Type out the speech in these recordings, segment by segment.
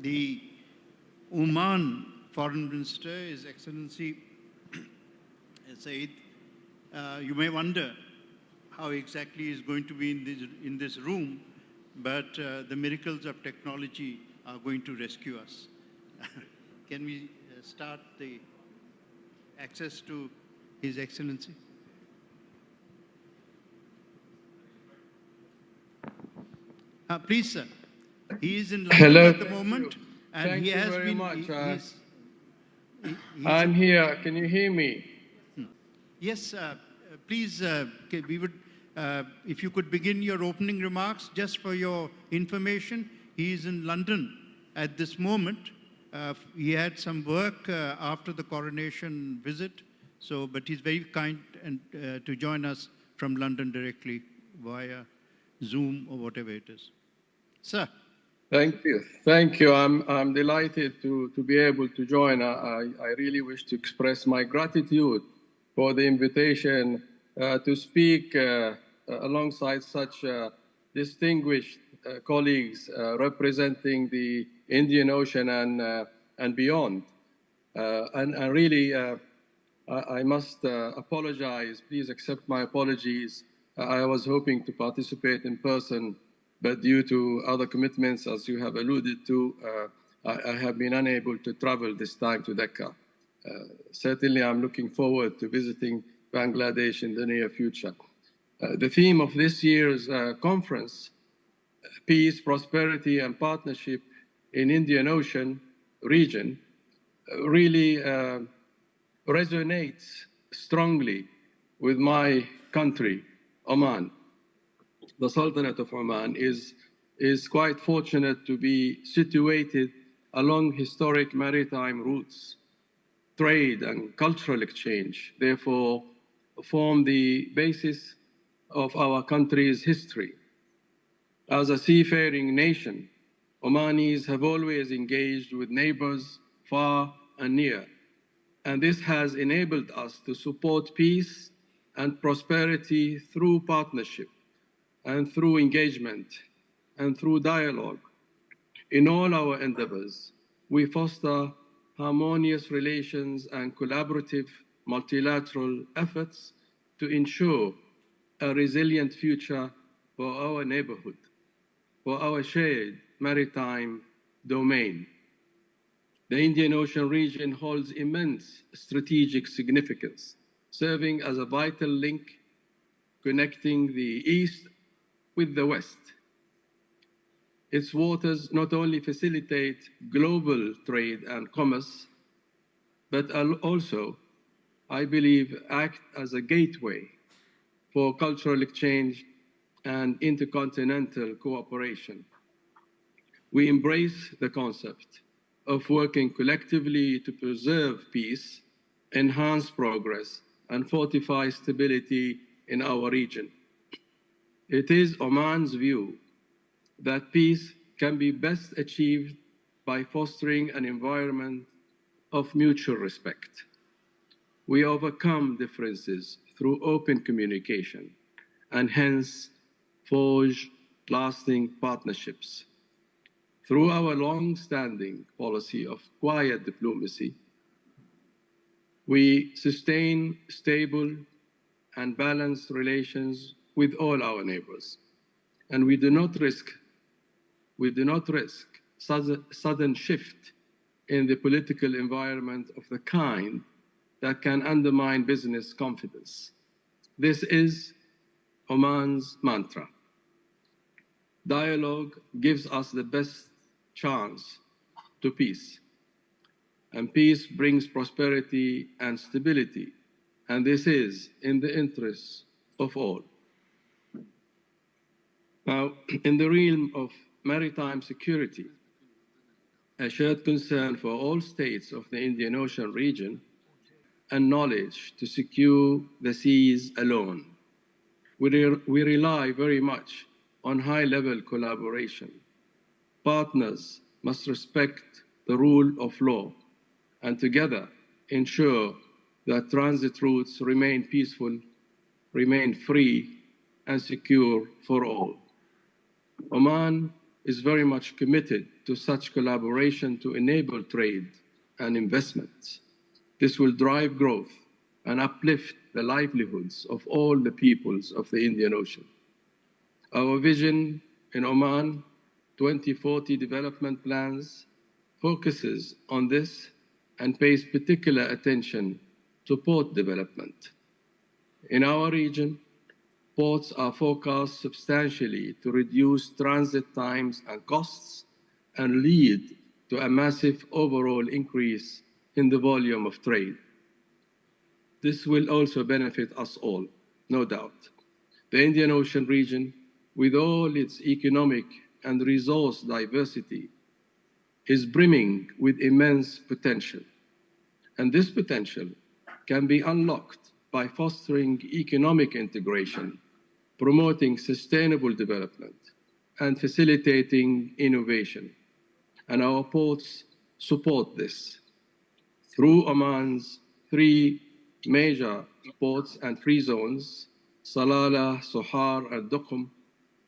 The Oman Foreign Minister, His Excellency Sayyid, you may wonder how exactly he is going to be in this room, but the miracles of technology are going to rescue us. Can we start the access to His Excellency? Please, sir. He is in London at the moment, and Thank he you has very been. much. I'm here. Can you hear me? Yes, please. We would, if you could begin your opening remarks, just for your information. He is in London at this moment. He had some work after the coronation visit, but he's very kind and to join us from London directly via Zoom or whatever it is. Sir. Thank you. Thank you. I'm delighted to be able to join. I really wish to express my gratitude for the invitation to speak alongside such distinguished colleagues representing the Indian Ocean and beyond. And really, I must apologize. Please accept my apologies. I was hoping to participate in person, but due to other commitments, as you have alluded to, I have been unable to travel this time to Dhaka. Certainly, I'm looking forward to visiting Bangladesh in the near future. The theme of this year's conference, Peace, Prosperity, and Partnership in Indian Ocean region, really resonates strongly with my country, Oman. The Sultanate of Oman is quite fortunate to be situated along historic maritime routes. Trade and cultural exchange, therefore, form the basis of our country's history. As a seafaring nation, Omanis have always engaged with neighbors far and near, and this has enabled us to support peace and prosperity through partnership, and through engagement, and through dialogue. In all our endeavors, we foster harmonious relations and collaborative multilateral efforts to ensure a resilient future for our neighborhood, for our shared maritime domain. The Indian Ocean region holds immense strategic significance, serving as a vital link connecting the East with the West. Its waters not only facilitate global trade and commerce, but also, I believe, act as a gateway for cultural exchange and intercontinental cooperation. We embrace the concept of working collectively to preserve peace, enhance progress, and fortify stability in our region. It is Oman's view that peace can be best achieved by fostering an environment of mutual respect. We overcome differences through open communication and hence forge lasting partnerships. Through our long-standing policy of quiet diplomacy, we sustain stable and balanced relations with all our neighbors, and we do not risk sudden shift in the political environment of the kind that can undermine business confidence. This is Oman's mantra. Dialogue gives us the best chance to peace, and peace brings prosperity and stability, and this is in the interests of all. Now, in the realm of maritime security, a shared concern for all states of the Indian Ocean region, and knowledge to secure the seas alone. We rely very much on high-level collaboration. Partners must respect the rule of law and together ensure that transit routes remain peaceful, remain free, and secure for all. Oman is very much committed to such collaboration to enable trade and investments. This will drive growth and uplift the livelihoods of all the peoples of the Indian Ocean. Our vision in Oman 2040 development plans focuses on this and pays particular attention to port development. In our region, ports are forecast substantially to reduce transit times and costs and lead to a massive overall increase in the volume of trade. This will also benefit us all, no doubt. The Indian Ocean region, with all its economic and resource diversity, is brimming with immense potential. And this potential can be unlocked by fostering economic integration, promoting sustainable development, and facilitating innovation. And our ports support this. Through Oman's 3 major ports and free zones, Salalah, Sohar, and Duqm,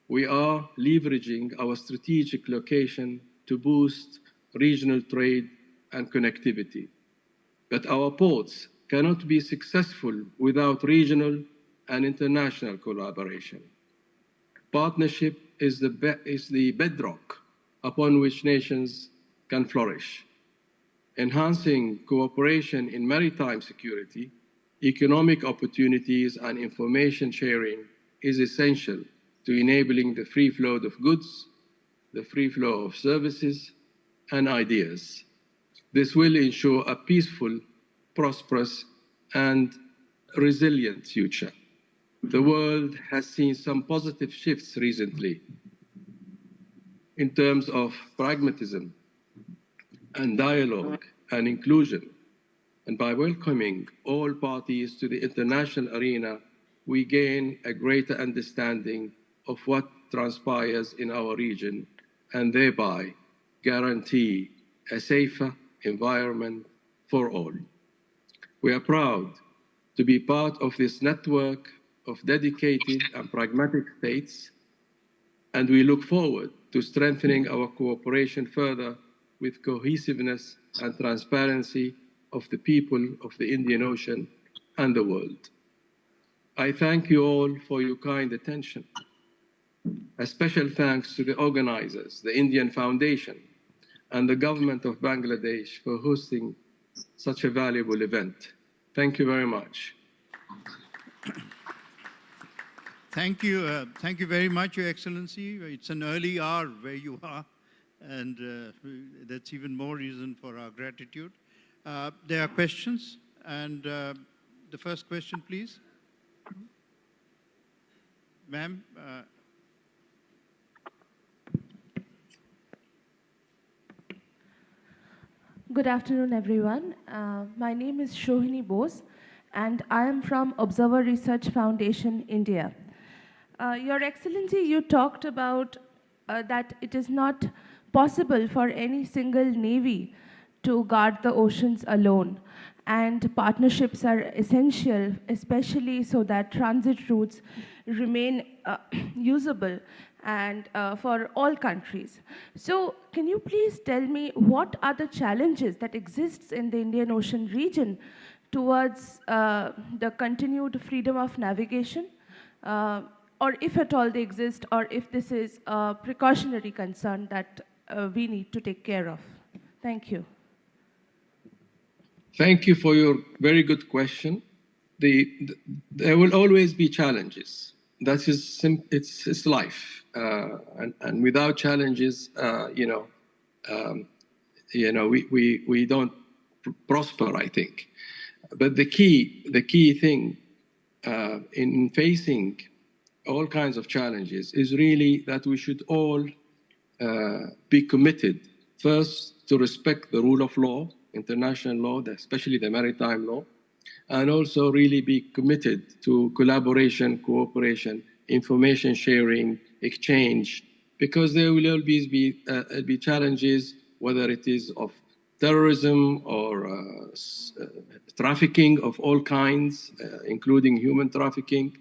we are leveraging our strategic location to boost regional trade and connectivity. But our ports cannot be successful without regional and international collaboration. Partnership is the bedrock upon which nations can flourish. Enhancing cooperation in maritime security, economic opportunities, and information sharing is essential to enabling the free flow of goods, the free flow of services, and ideas. This will ensure a peaceful, prosperous, and resilient future. The world has seen some positive shifts recently in terms of pragmatism and dialogue and inclusion. And by welcoming all parties to the international arena, we gain a greater understanding of what transpires in our region and thereby guarantee a safer environment for all. We are proud to be part of this network of dedicated and pragmatic states, and we look forward to strengthening our cooperation further with cohesiveness and transparency of the people of the Indian Ocean and the world. I thank you all for your kind attention. A special thanks to the organizers, the Indian Foundation, and the government of Bangladesh for hosting such a valuable event. Thank you very much. Thank you very much, Your Excellency. It's an early hour where you are, and that's even more reason for our gratitude. There are questions, and the first question, please. Ma'am. Good afternoon, everyone. My name is Shohini Bose, and I am from Observer Research Foundation, India. Your Excellency, you talked about that it is not possible for any single navy to guard the oceans alone, and partnerships are essential, especially so that transit routes remain usable and for all countries. So can you please tell me what are the challenges that exists in the Indian Ocean region towards the continued freedom of navigation, or if at all they exist, or if this is a precautionary concern that we need to take care of? Thank you. Thank you for your very good question. There will always be challenges. That is, it's life, and without challenges, we don't prosper, I think. But the key thing in facing all kinds of challenges is really that we should all be committed first to respect the rule of law, international law, especially the maritime law, and also really be committed to collaboration, cooperation, information sharing, exchange, because there will always be challenges, whether it is of terrorism or trafficking of all kinds, including human trafficking.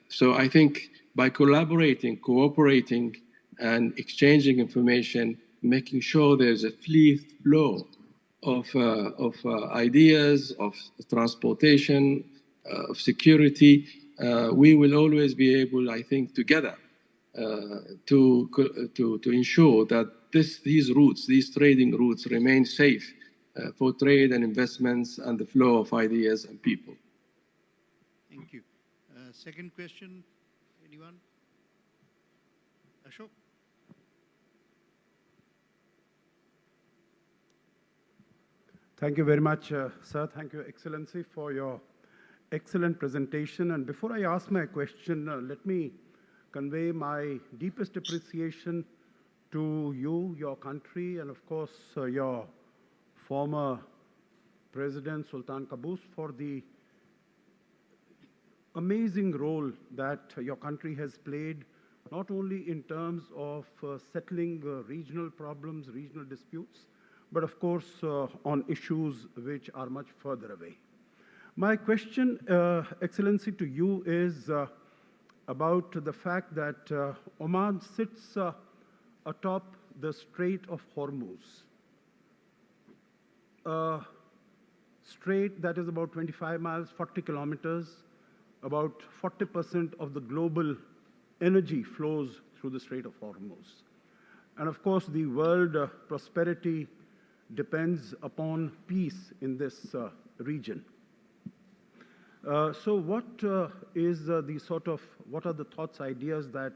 So I think by collaborating, cooperating, and exchanging information, making sure there's a free flow of ideas, of transportation, of security, we will always be able, I think, together to ensure that these routes, these trading routes, remain safe for trade and investments and the flow of ideas and people. Thank you. Second question, anyone? Ashok? Thank you very much, sir. Thank you, Excellency, for your excellent presentation. And before I ask my question, let me convey my deepest appreciation to you, your country, and of course, your former President, Sultan Qaboos, for the amazing role that your country has played, not only in terms of settling regional problems, regional disputes, but of course on issues which are much further away. My question, Excellency, to you is about the fact that Oman sits atop the Strait of Hormuz. A strait that is about 25 miles, 40 kilometers, about 40% of the global energy flows through the Strait of Hormuz. And of course, the world prosperity depends upon peace in this region. So what is what are the thoughts, ideas that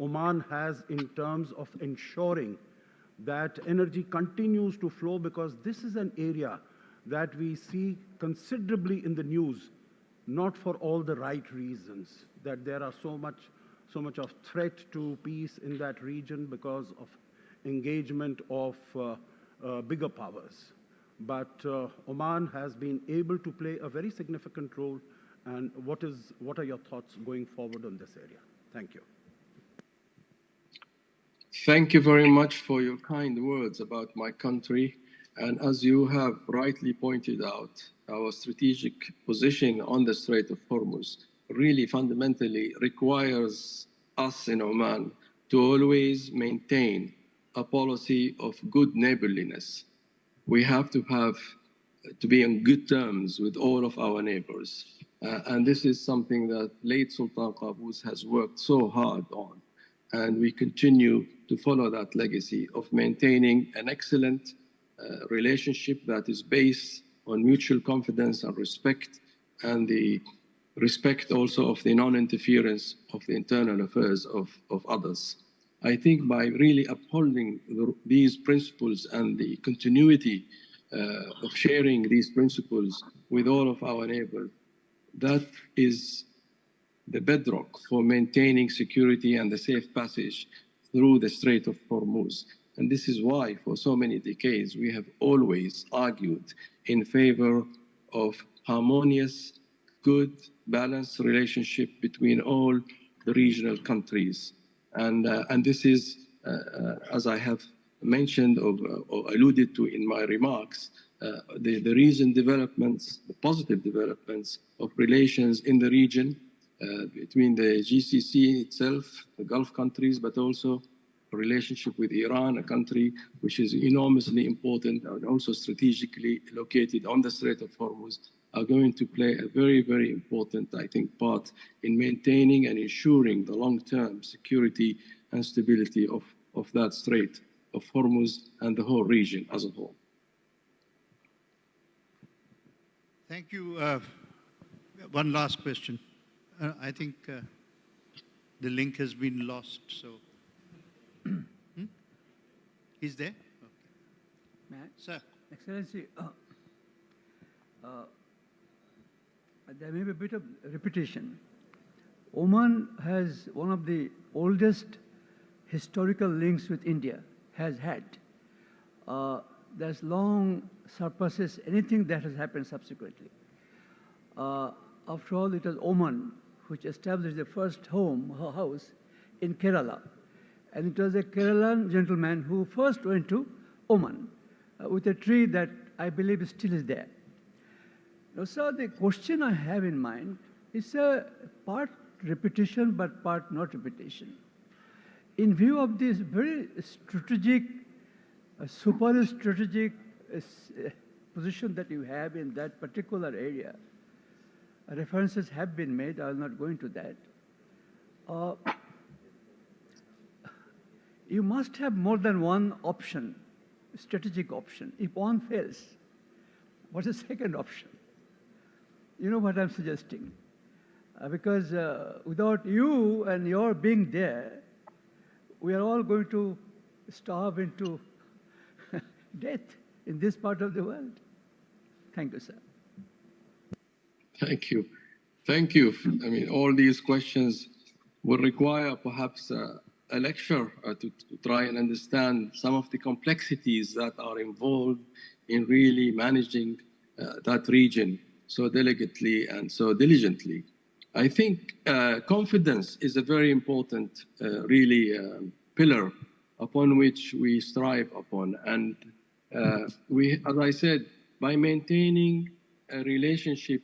Oman has in terms of ensuring that energy continues to flow, because this is an area that we see considerably in the news, not for all the right reasons, that there are so much of threat to peace in that region because of engagement of bigger powers. But Oman has been able to play a very significant role. And what are your thoughts going forward on this area? Thank you. Thank you very much for your kind words about my country. And as you have rightly pointed out, our strategic position on the Strait of Hormuz really fundamentally requires us in Oman to always maintain a policy of good neighborliness. We have to be on good terms with all of our neighbors. And this is something that late Sultan Qaboos has worked so hard on. And we continue to follow that legacy of maintaining an excellent relationship that is based on mutual confidence and respect, and the respect also of the non-interference of the internal affairs of others. I think by really upholding these principles and the continuity of sharing these principles with all of our neighbors, that is the bedrock for maintaining security and the safe passage through the Strait of Hormuz. And this is why, for so many decades, we have always argued in favor of harmonious, good, balanced relationship between all the regional countries. And this is, as I have mentioned or alluded to in my remarks, the recent developments, the positive developments of relations in the region between the GCC itself, the Gulf countries, but also a relationship with Iran, a country which is enormously important and also strategically located on the Strait of Hormuz, are going to play a very, very important, I think, part in maintaining and ensuring the long-term security and stability of that Strait of Hormuz and the whole region as a whole. Thank you. One last question. I think the link has been lost, so. He's there? Okay. Sir. Excellency, there may be a bit of repetition. Oman has one of the oldest historical links with India, has had. There's long surpasses anything that has happened subsequently. After all, it was Oman which established the first house in Kerala. And it was a Keralan gentleman who first went to Oman with a tree that I believe still is there. Now, sir, the question I have in mind is part repetition, but part not repetition. In view of this very strategic, super strategic position that you have in that particular area, references have been made, I will not go into that. You must have more than one option, strategic option. If one fails, what's the second option? You know what I'm suggesting? Because without you and your being there, we are all going to starve into death in this part of the world. Thank you, sir. Thank you. Thank you. I mean, all these questions will require perhaps a lecture to try and understand some of the complexities that are involved in really managing that region so delicately and so diligently. I think confidence is a very important, pillar upon which we strive upon. And as I said, by maintaining a relationship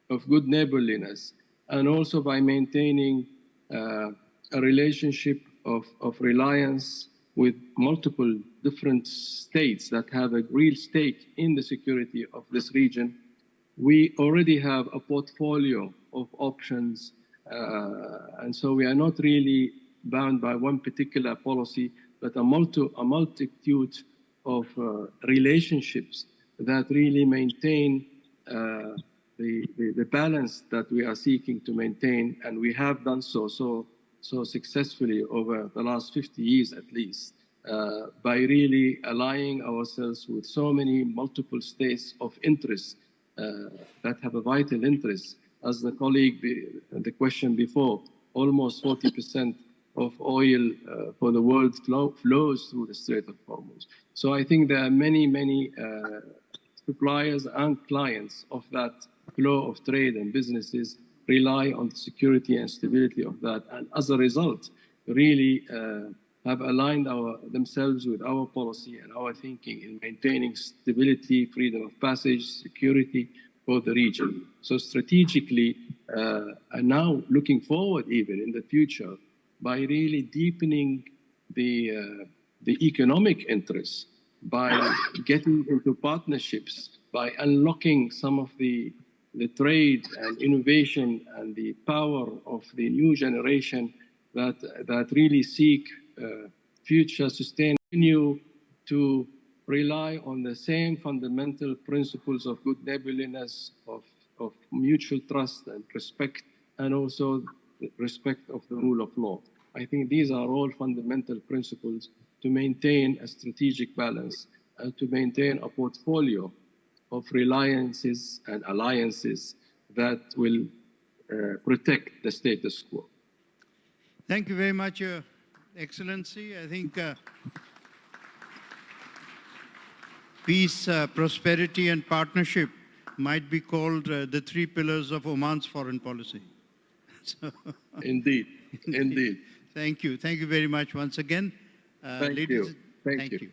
of good neighborliness, and also by maintaining a relationship of reliance with multiple different states that have a real stake in the security of this region, we already have a portfolio of options. And so we are not really bound by one particular policy, but a multitude of relationships that really maintain the balance that we are seeking to maintain, and we have done so successfully over the last 50 years at least, by really aligning ourselves with so many multiple states of interest that have a vital interest. As the colleague, the question before, almost 40% of oil for the world flows through the Strait of Hormuz. So I think there are many suppliers and clients of that flow of trade, and businesses rely on the security and stability of that. And as a result, really have aligned themselves with our policy and our thinking in maintaining stability, freedom of passage, security for the region. So strategically, and now looking forward even in the future, by really deepening the economic interests, by getting into partnerships, by unlocking some of the trade and innovation and the power of the new generation that really seek future sustain, continue to rely on the same fundamental principles of good neighborliness, of mutual trust and respect, and also the respect of the rule of law. I think these are all fundamental principles to maintain a strategic balance and to maintain a portfolio of reliances and alliances that will protect the status quo. Thank you very much, Your Excellency. I think peace, prosperity, and partnership might be called the three pillars of Oman's foreign policy. So Indeed, indeed. Thank you. Thank you very much once again. Thank you. Thank you.